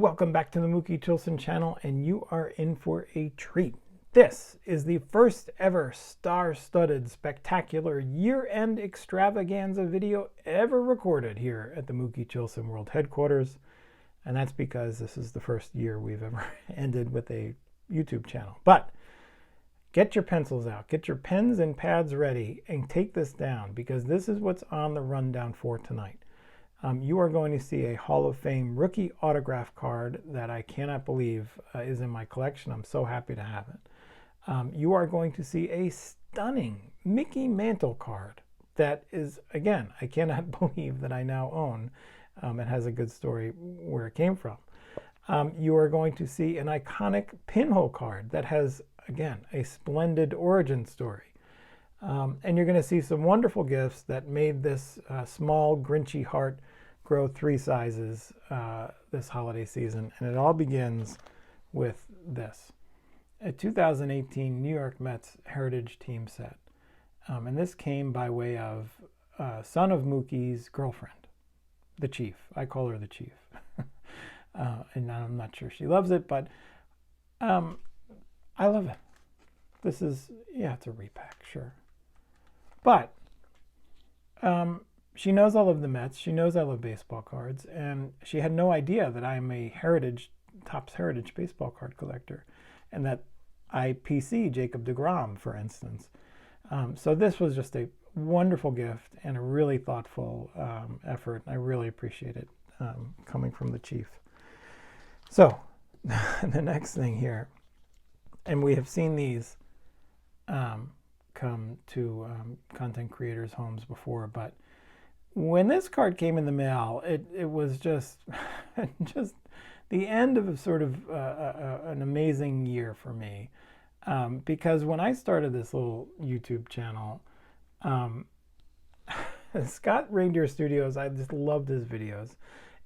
welcome back to the Mookie Chilson channel, and you are in for a treat. This is the first ever star-studded spectacular year-end extravaganza video ever recorded here at the Mookie Chilson World Headquarters, and that's because this is the first year we've ever ended with a YouTube channel. But get your pencils out, get your pens and pads ready, and take this down, because this is what's on the rundown for tonight. You are going to see a Hall of Fame rookie autograph card that I cannot believe is in my collection. I'm so happy to have it. You are going to see a stunning Mickey Mantle card that is, again, I cannot believe that I now own. It has a good story where it came from. You are going to see an iconic pinhole card that has, again, a splendid origin story. And you're going to see some wonderful gifts that made this small Grinchy heart grow 3 sizes this holiday season. And it all begins with this. A 2018 New York Mets Heritage Team set. And this came by way of son of Mookie's girlfriend, the Chief. I call her the Chief. And I'm not sure she loves it, but I love it. This is, yeah, it's a repack, sure. But she knows I love the Mets. She knows I love baseball cards. And she had no idea that I'm a Topps Heritage baseball card collector. And that I PC Jacob deGrom, for instance. So this was just a wonderful gift and a really thoughtful effort. I really appreciate it coming from the Chief. So the next thing here, and we have seen these come to content creators' homes before, but when this card came in the mail, it was just just the end of a sort of an amazing year for me, because when I started this little YouTube channel, Scott Reindeer Studios, I just loved his videos.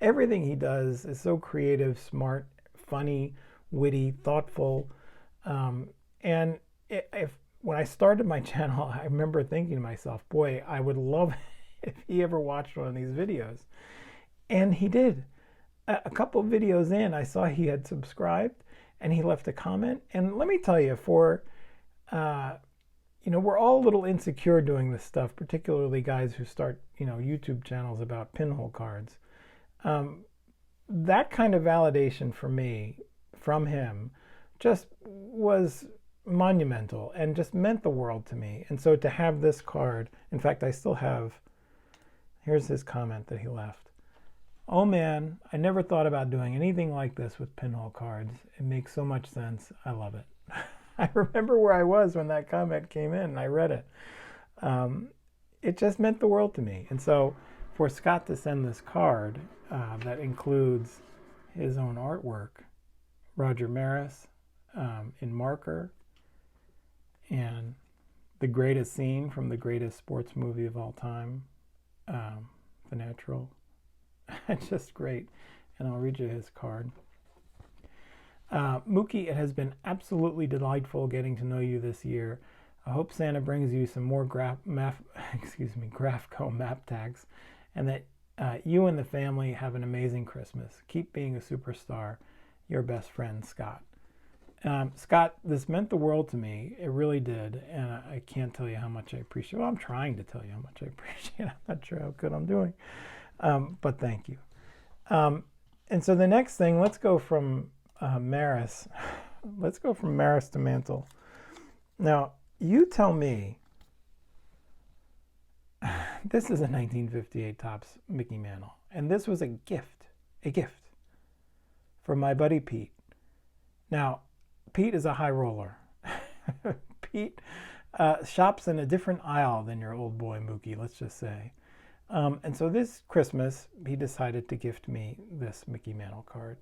Everything he does is so creative, smart, funny, witty, thoughtful, and when I started my channel, I remember thinking to myself, boy, I would love if he ever watched one of these videos. And he did. A couple of videos in, I saw he had subscribed and he left a comment. And let me tell you, we're all a little insecure doing this stuff, particularly guys who start, YouTube channels about pinhole cards. That kind of validation for me, from him, just was monumental and just meant the world to me. And so to have this card, in fact, I still have, here's his comment that he left. Oh man, I never thought about doing anything like this with pinhole cards. It makes so much sense. I love it. I remember where I was when that comment came in and I read it. It just meant the world to me. And so for Scott to send this card that includes his own artwork, Roger Maris in marker, and the greatest scene from the greatest sports movie of all time, The Natural. It's just great. And I'll read you his card. Mookie, it has been absolutely delightful getting to know you this year. I hope Santa brings you some more Graphco map tags, and that you and the family have an amazing Christmas. Keep being a superstar. Your best friend, Scott. Scott, this meant the world to me. It really did. And I can't tell you how much I appreciate it. Well, I'm trying to tell you how much I appreciate it. I'm not sure how good I'm doing. But thank you. And so the next thing, let's go from Maris. Let's go from Maris to Mantle. Now, you tell me, this is a 1958 Topps Mickey Mantle. And this was a gift from my buddy Pete. Now, Pete is a high roller. Pete shops in a different aisle than your old boy Mookie, let's just say. And so this Christmas, he decided to gift me this Mickey Mantle card.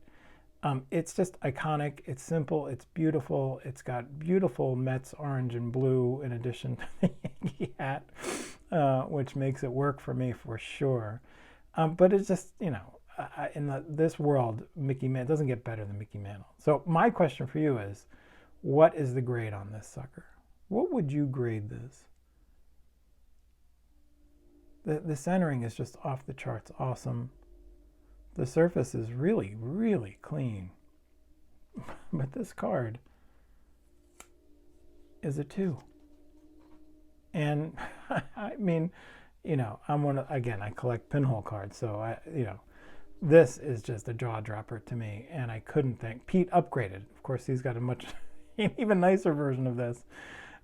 It's just iconic. It's simple. It's beautiful. It's got beautiful Mets orange and blue in addition to the Yankee hat, which makes it work for me for sure. But it's just, in this world, Mickey Mantle doesn't get better than Mickey Mantle. So my question for you is, what is the grade on this sucker? What would you grade this? The centering is just off the charts awesome. The surface is really, really clean. But this card is a 2. And I mean, I'm again, I collect pinhole cards, so this is just a jaw dropper to me, and I couldn't think. Pete upgraded. Of course, he's got a much even nicer version of this.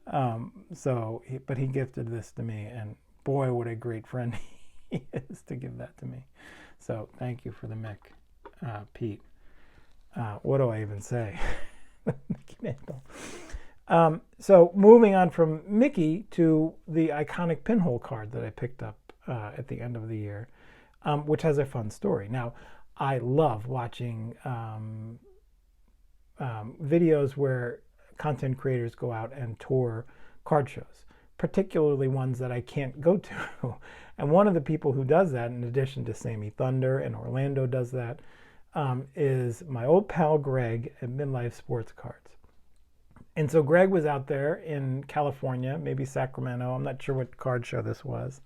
But he gifted this to me, and boy, what a great friend he is to give that to me. So thank you for the Mick, Pete. What do I even say? Mickey Mantle. So moving on from Mickey to the iconic pinhole card that I picked up at the end of the year, which has a fun story. Now, I love watching videos where content creators go out and tour card shows, particularly ones that I can't go to. And one of the people who does that, in addition to Sammy Thunder and Orlando does that, is my old pal Graig at Midlife Sports Cards. And so Graig was out there in California, maybe Sacramento, I'm not sure what card show this was,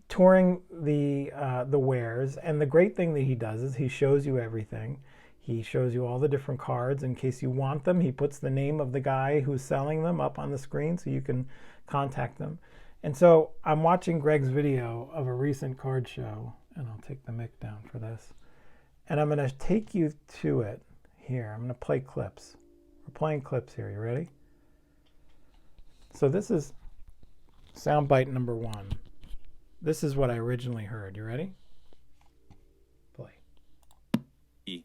touring the wares. And the great thing that he does is he shows you everything. He shows you all the different cards in case you want them. He puts the name of the guy who's selling them up on the screen so you can contact them. And so I'm watching Greg's video of a recent card show, and I'll take the mic down for this. And I'm going to take you to it here. I'm going to play clips. We're playing clips here. You ready? So this is soundbite number 1. This is what I originally heard. You ready? Play.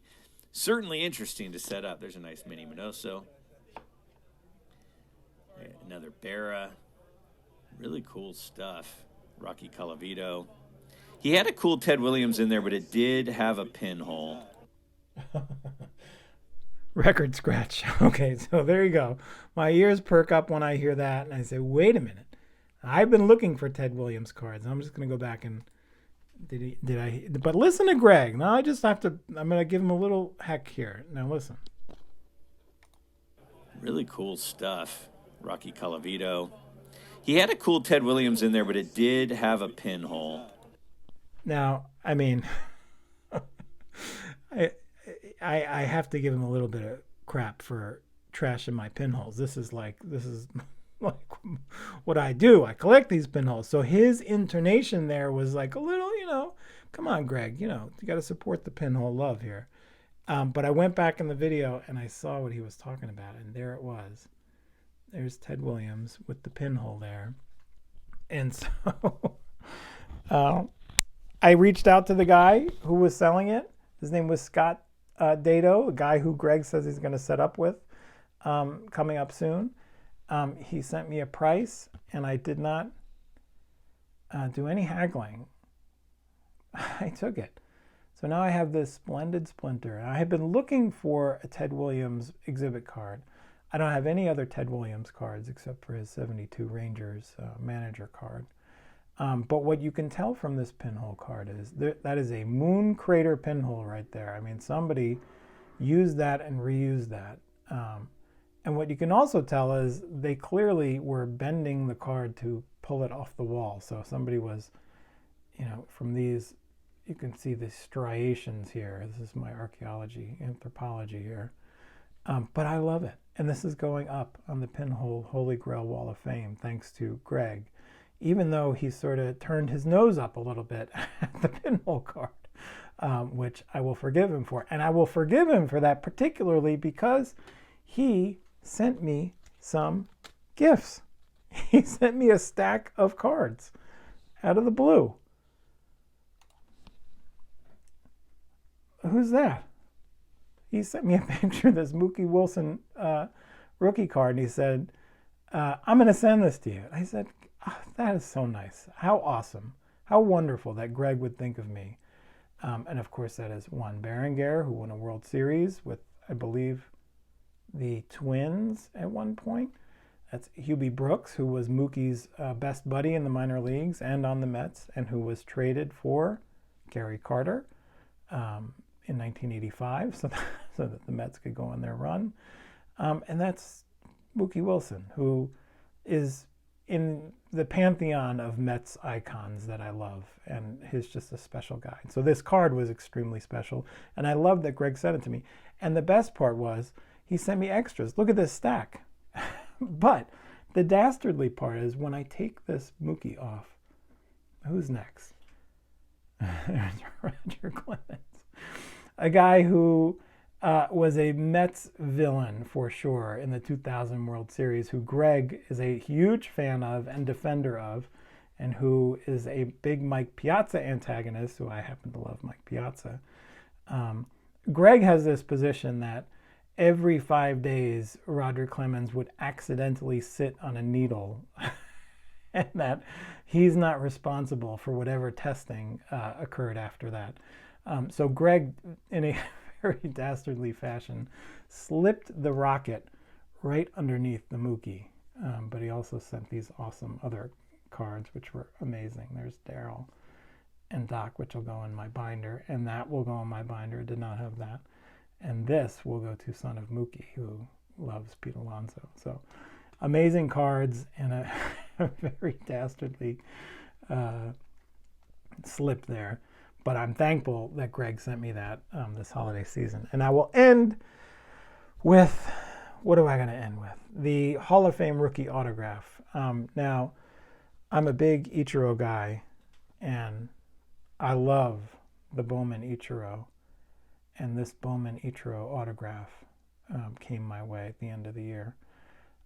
Certainly interesting to set up. There's a nice mini Minoso. Another Berra. Really cool stuff. Rocky Colavito. He had a cool Ted Williams in there, but it did have a pinhole. Record scratch. Okay, so there you go. My ears perk up when I hear that, and I say, wait a minute. I've been looking for Ted Williams cards. I'm just going to go back and but listen to Graig. Now I just have to, I'm going to give him a little heck here. Now listen. Really cool stuff. Rocky Colavito. He had a cool Ted Williams in there, but it did have a pinhole. Now, I mean, I have to give him a little bit of crap for trashing my pinholes. This is like what I do. I collect these pinholes. So his intonation there was like a little, come on, Graig, you got to support the pinhole love here. But I went back in the video and I saw what he was talking about, and there it was. There's Ted Williams with the pinhole there. And so I reached out to the guy who was selling it. His name was Skaght, Dado, a guy who Graig says he's going to set up with coming up soon. He sent me a price, and I did not do any haggling. I took it. So now I have this splendid Splinter. And I have been looking for a Ted Williams exhibit card. I don't have any other Ted Williams cards except for his 72 Rangers manager card. But what you can tell from this pinhole card is that is a moon crater pinhole right there. I mean, somebody used that and reused that. And what you can also tell is they clearly were bending the card to pull it off the wall. So somebody was, from these, you can see the striations here. This is my anthropology here. But I love it. And this is going up on the Pinhole Holy Grail Wall of Fame, thanks to Graig, even though he sort of turned his nose up a little bit at the pinhole card, which I will forgive him for. And I will forgive him for that particularly because he sent me some gifts. He sent me a stack of cards out of the blue. Who's that? He sent me a picture of this Mookie Wilson rookie card, and he said, I'm going to send this to you. I said, oh, that is so nice. How awesome. How wonderful that Graig would think of me. And of course, that is Juan Berenguer, who won a World Series with, I believe, the Twins at one point. That's Hubie Brooks, who was Mookie's best buddy in the minor leagues and on the Mets, and who was traded for Gary Carter in 1985 so that the Mets could go on their run. And that's Mookie Wilson, who is in the pantheon of Mets icons that I love, and he's just a special guy. So this card was extremely special, and I love that Graig sent it to me. And the best part was he sent me extras. Look at this stack. But the dastardly part is when I take this Mookie off, who's next? There's Roger Clemens, a guy who was a Mets villain for sure in the 2000 World Series, who Graig is a huge fan of and defender of, and who is a big Mike Piazza antagonist, who I happen to love Mike Piazza. Graig has this position that every 5 days, Roger Clemens would accidentally sit on a needle and that he's not responsible for whatever testing occurred after that. So Graig, in a very dastardly fashion, slipped the rocket right underneath the Mookie. But he also sent these awesome other cards, which were amazing. There's Daryl and Doc, which will go in my binder, and that will go in my binder. Did not have that. And this will go to Son of Mookie, who loves Pete Alonso. So amazing cards and a very dastardly slip there. But I'm thankful that Graig sent me that this holiday season. And I will end with, what am I going to end with? The Hall of Fame rookie autograph. Now, I'm a big Ichiro guy, and I love the Bowman Ichiro. And this Bowman Ichiro autograph came my way at the end of the year.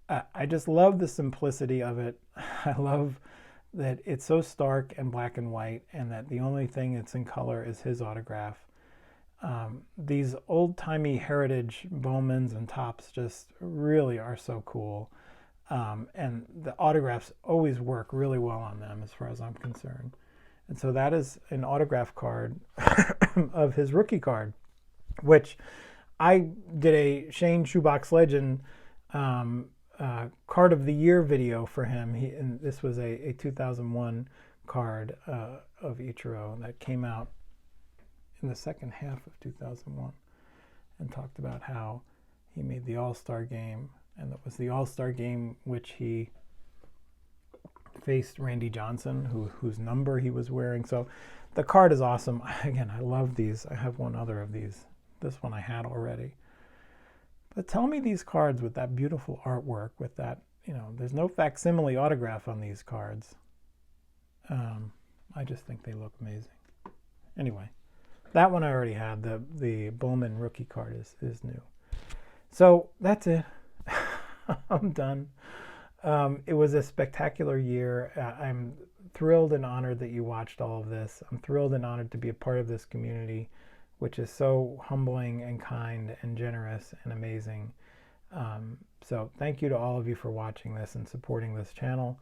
I just love the simplicity of it. I love that it's so stark and black and white, and that the only thing that's in color is his autograph. These old-timey heritage Bowmans and Tops just really are so cool. And the autographs always work really well on them as far as I'm concerned. And so that is an autograph card of his rookie card, which I did a Shane Shoebox Legend card of the year video for him. And this was a 2001 card of Ichiro that came out in the second half of 2001, and talked about how he made the All-Star game, and that was the All-Star game which he faced Randy Johnson, whose number he was wearing. So the card is awesome. Again, I love these. I have one other of these. This one I had already. But tell me these cards with that beautiful artwork, with that, there's no facsimile autograph on these cards. I just think they look amazing. Anyway, that one I already had. The Bowman rookie card is new. So that's it. I'm done. It was a spectacular year. I'm thrilled and honored that you watched all of this. I'm thrilled and honored to be a part of this community, which is so humbling and kind and generous and amazing. So thank you to all of you for watching this and supporting this channel.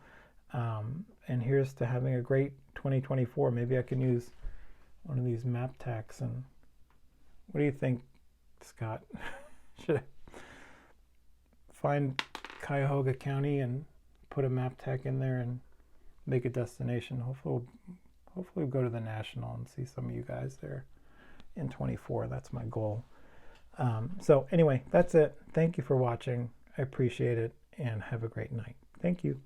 And here's to having a great 2024. Maybe I can use one of these map tacks. And what do you think, Scott? Should I find Cuyahoga County and put a map tack in there and make a destination? Hopefully we'll go to the National and see some of you guys there in 24. That's my goal. So anyway, that's it. Thank you for watching. I appreciate it, and have a great night. Thank you.